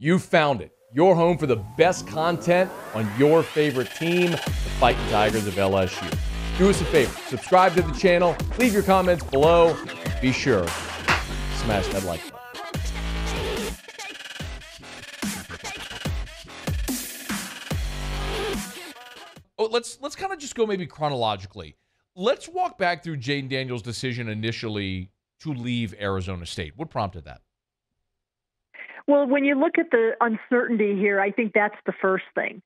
You found it. Your home for the best content on your favorite team, the Fighting Tigers of LSU. Do us a favor. Subscribe to the channel. Leave your comments below. Be sure to smash that like button. Oh, let's kind of just go maybe chronologically. Let's walk back through Jayden Daniels' decision initially to leave Arizona State. What prompted that? Well, when you look at the uncertainty here, I think that's the first thing.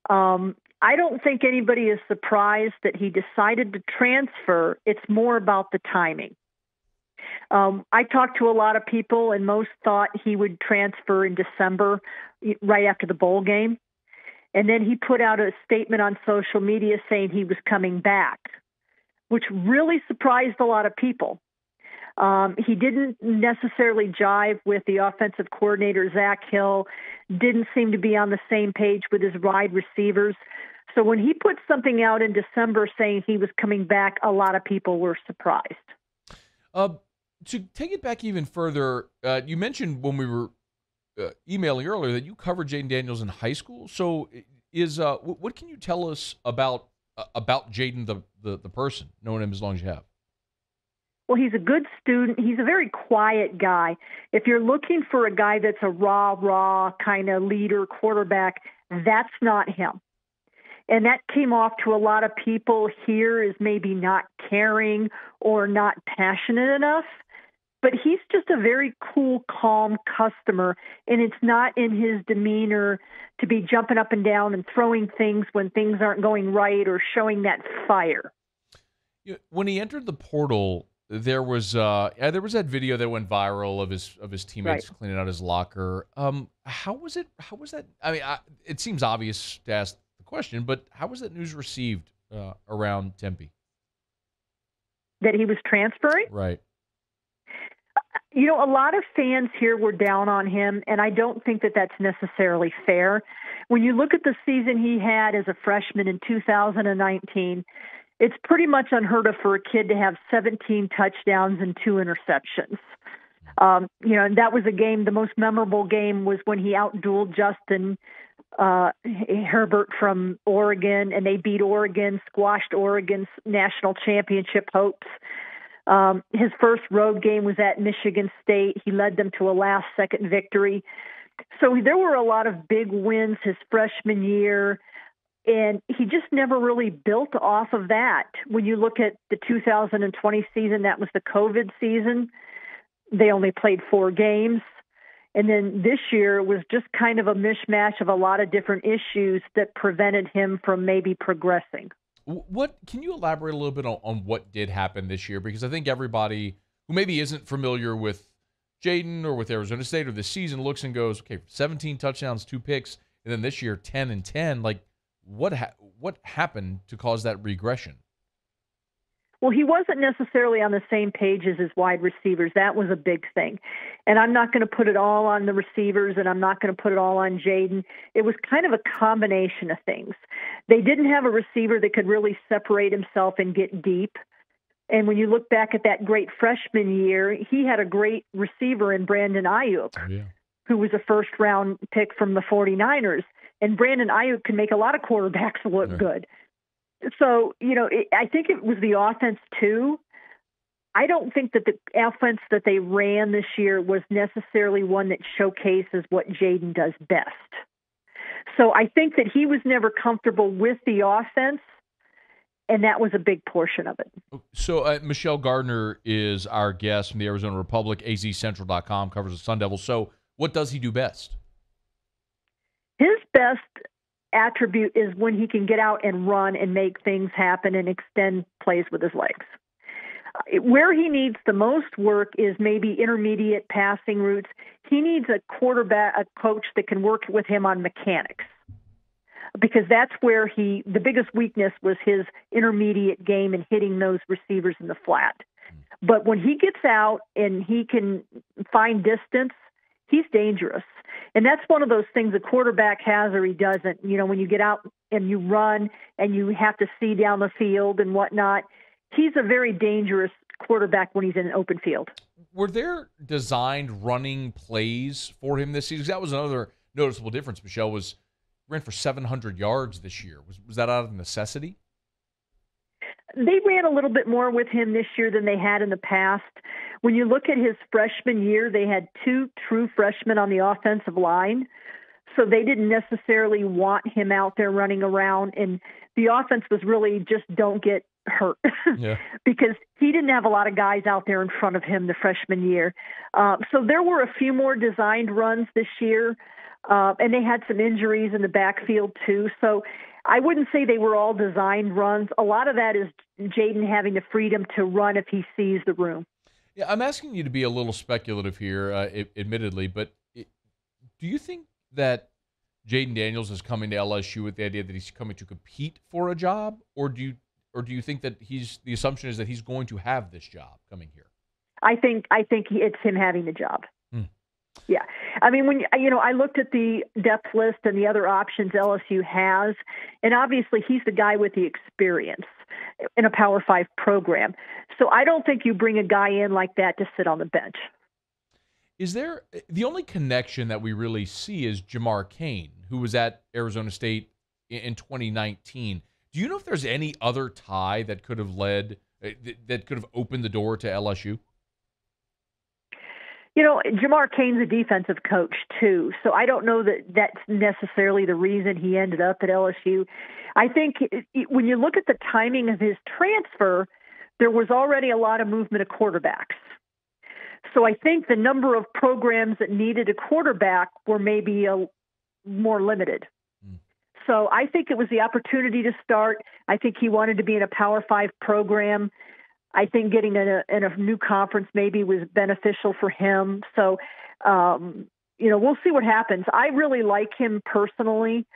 I don't think anybody is surprised that he decided to transfer. It's more about the timing. I talked to a lot of people, and most thought he would transfer in December, right after the bowl game. And then he put out a statement on social media saying he was coming back, which really surprised a lot of people. He didn't necessarily jive with the offensive coordinator, Zach Hill, didn't seem to be on the same page with his wide receivers. So when he put something out in December saying he was coming back, a lot of people were surprised. To take it back even further, you mentioned when we were emailing earlier that you covered Jayden Daniels in high school. So what can you tell us about Jayden, the person, knowing him as long as you have? Well, he's a good student. He's a very quiet guy. If you're looking for a guy that's a raw kind of leader quarterback, that's not him. And that came off to a lot of people here as maybe not caring or not passionate enough. But he's just a very cool, calm customer, and it's not in his demeanor to be jumping up and down and throwing things when things aren't going right or showing that fire. When he entered the portal, there was that video that went viral of his teammates cleaning out his locker. How was it? How was that? I mean, it seems obvious to ask the question, but how was that news received around Tempe? That he was transferring? Right. You know, a lot of fans here were down on him, and I don't think that that's necessarily fair. When you look at the season he had as a freshman in 2019, it's pretty much unheard of for a kid to have 17 touchdowns and 2 interceptions. And that was a game, the most memorable game was when he outdueled Justin Herbert from Oregon, and they beat Oregon, squashed Oregon's national championship hopes. His first road game was at Michigan State. He led them to a last-second victory. So there were a lot of big wins his freshman year, and he just never really built off of that. When you look at the 2020 season, that was the COVID season. They only played 4 games. And then this year was just kind of a mishmash of a lot of different issues that prevented him from maybe progressing. What can you elaborate a little bit on what did happen this year? Because I think everybody who maybe isn't familiar with Jayden or with Arizona State or this season looks and goes, okay, 17 touchdowns, 2 picks, and then this year 10 and 10. Like, what happened to cause that regression? Well, he wasn't necessarily on the same page as his wide receivers. That was a big thing. And I'm not going to put it all on the receivers, and I'm not going to put it all on Jayden. It was kind of a combination of things. They didn't have a receiver that could really separate himself and get deep. And when you look back at that great freshman year, he had a great receiver in Brandon Ayuk, who was a first-round pick from the 49ers. And Brandon Ayuk can make a lot of quarterbacks look good. So, I think it was the offense, too. I don't think that the offense that they ran this year was necessarily one that showcases what Jayden does best. So I think that he was never comfortable with the offense, and that was a big portion of it. So Michelle Gardner is our guest from the Arizona Republic, azcentral.com, covers the Sun Devils. So what does he do best? His best attribute is when he can get out and run and make things happen and extend plays with his legs. Where he needs the most work is maybe intermediate passing routes. He needs a coach that can work with him on mechanics, because that's where the biggest weakness was his intermediate game and hitting those receivers in the flat. But when he gets out and he can find distance, he's dangerous. And that's one of those things a quarterback has or he doesn't. When you get out and you run and you have to see down the field and whatnot, he's a very dangerous quarterback when he's in an open field. Were there designed running plays for him this season? That was another noticeable difference, Michelle, was ran for 700 yards this year. Was that out of necessity? They ran a little bit more with him this year than they had in the past. When you look at his freshman year, they had 2 true freshmen on the offensive line. So they didn't necessarily want him out there running around. And the offense was really just don't get hurt Yeah. because he didn't have a lot of guys out there in front of him the freshman year. So there were a few more designed runs this year, and they had some injuries in the backfield too. So I wouldn't say they were all designed runs. A lot of that is Jayden having the freedom to run if he sees the room. Yeah, I'm asking you to be a little speculative here, admittedly, but do you think that Jayden Daniels is coming to LSU with the idea that he's coming to compete for a job, or do you think that the assumption is that he's going to have this job coming here? I think it's him having the job. Yeah. I mean, when I looked at the depth list and the other options LSU has, and obviously he's the guy with the experience in a Power 5 program. So I don't think you bring a guy in like that to sit on the bench. Is there the only connection that we really see is Jamar Cain, who was at Arizona State in 2019. Do you know if there's any other tie that could have opened the door to LSU? Jamar Cain's a defensive coach, too, so I don't know that that's necessarily the reason he ended up at LSU. I think when you look at the timing of his transfer, there was already a lot of movement of quarterbacks. So I think the number of programs that needed a quarterback were maybe more limited. So I think it was the opportunity to start. I think he wanted to be in a Power 5 program. I think getting in a new conference maybe was beneficial for him. So, we'll see what happens. I really like him personally.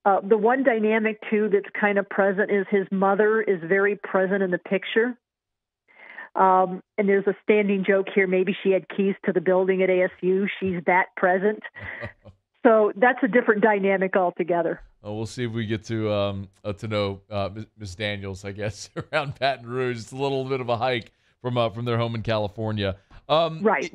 The one dynamic, too, that's kind of present is his mother is very present in the picture. And there's a standing joke here. Maybe she had keys to the building at ASU. She's that present. So that's a different dynamic altogether. We'll see if we get to know Ms. Daniels, I guess, around Baton Rouge. It's a little bit of a hike from their home in California. Right.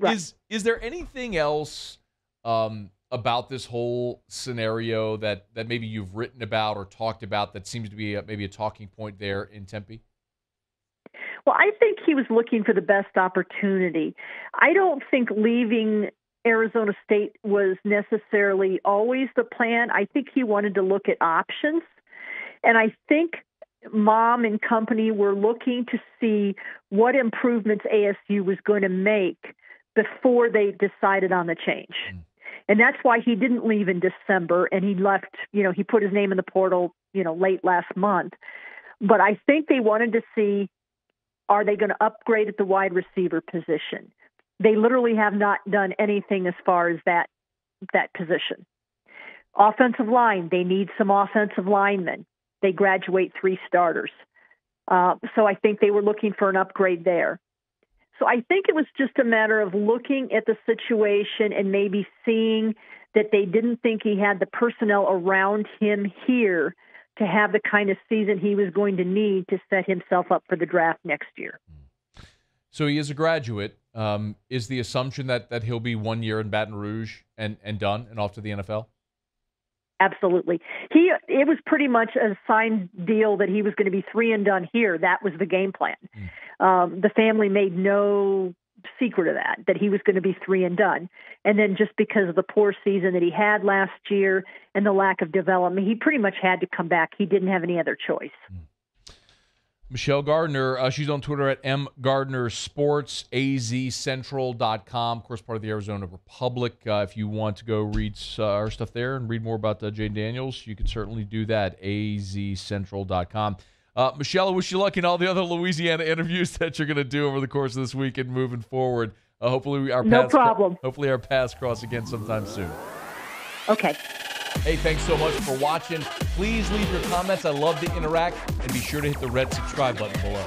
Is there anything else about this whole scenario that maybe you've written about or talked about that seems to be maybe a talking point there in Tempe? Well, I think he was looking for the best opportunity. I don't think leaving Arizona State was necessarily always the plan. I think he wanted to look at options. And I think Mom and company were looking to see what improvements ASU was going to make before they decided on the change. And that's why he didn't leave in December, and he left, he put his name in the portal, late last month. But I think they wanted to see, are they going to upgrade at the wide receiver position? They literally have not done anything as far as that position. Offensive line, they need some offensive linemen. They graduate 3 starters. So I think they were looking for an upgrade there. So I think it was just a matter of looking at the situation and maybe seeing that they didn't think he had the personnel around him here to have the kind of season he was going to need to set himself up for the draft next year. So he is a graduate. Is the assumption that he'll be 1 year in Baton Rouge and done and off to the NFL? Absolutely. It was pretty much a signed deal that he was going to be 3 and done here. That was the game plan. The family made no secret of that he was going to be 3 and done. And then just because of the poor season that he had last year and the lack of development, he pretty much had to come back. He didn't have any other choice. Michelle Gardner, she's on Twitter at mgardnersports, azcentral.com, of course, part of the Arizona Republic. If you want to go read our stuff there and read more about Jayden Daniels, you can certainly do that, azcentral.com. Michelle, I wish you luck in all the other Louisiana interviews that you're going to do over the course of this week and moving forward. Hopefully our paths cross again sometime soon. Okay. Hey, thanks so much for watching. Please leave your comments. I love to interact. And be sure to hit the red subscribe button below.